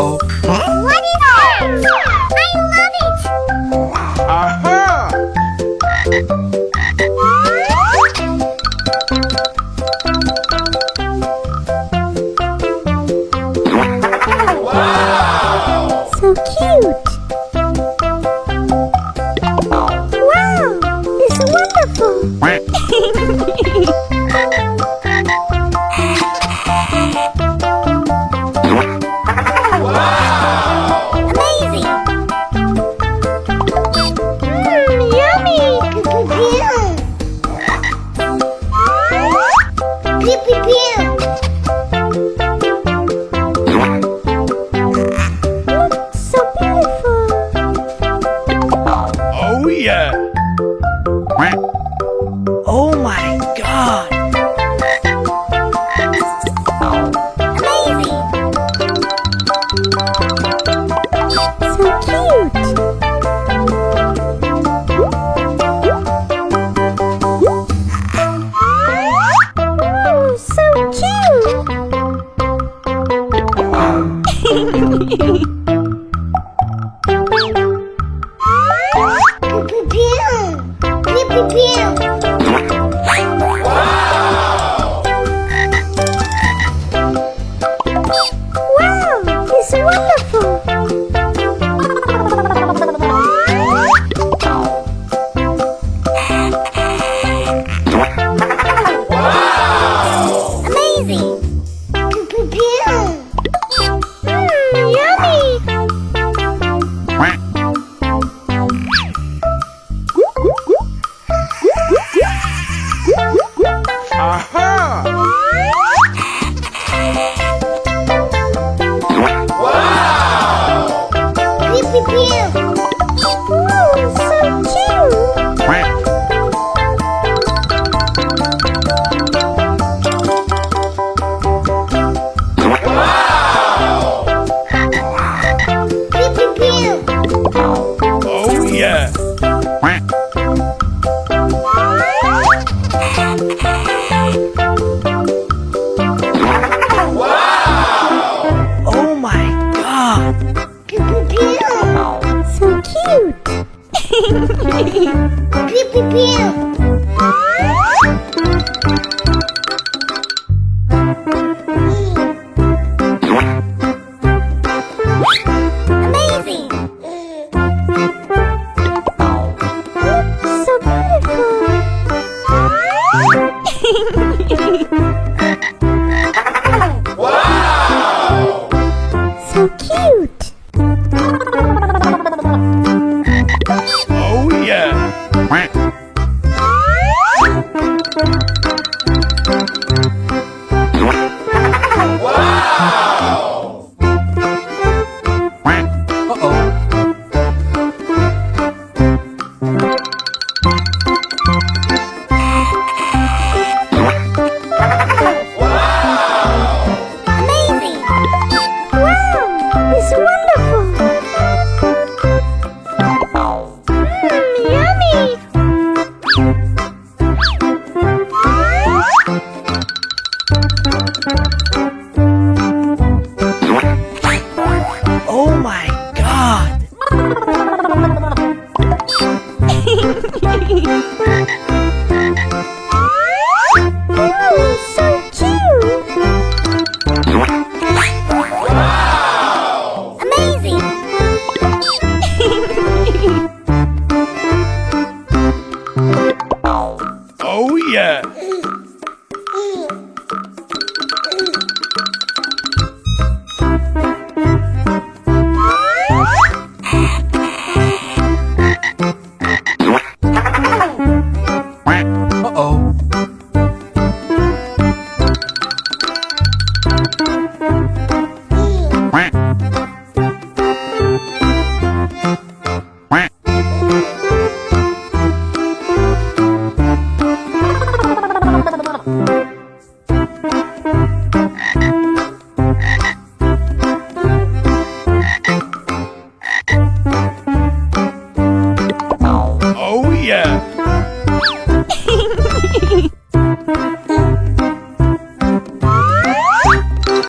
Uh-oh. What is that? I love it! Aha! So cute! Wow! It's wonderful! Amazing! Yummy! Pew pew pew! So beautiful! Oh, yeah. Oh, my God. Amazing! So cute! Oh, so cute! Pew pew pew! Wow, it's wonderful! Amazing! Yummy! Aha! Pew pew pew! Oh, so cute! Pew pew pew! Oh, yeah. Oh, my God. Pew pew pew! So cute! Pew pew pew! Amazing! So beautiful! So cute! Oh, yeah. Uh-oh. Amazing! Wow! It's wonderful! Yummy! Oh, my God. Oh, so cute! Amazing! Oh, yeah.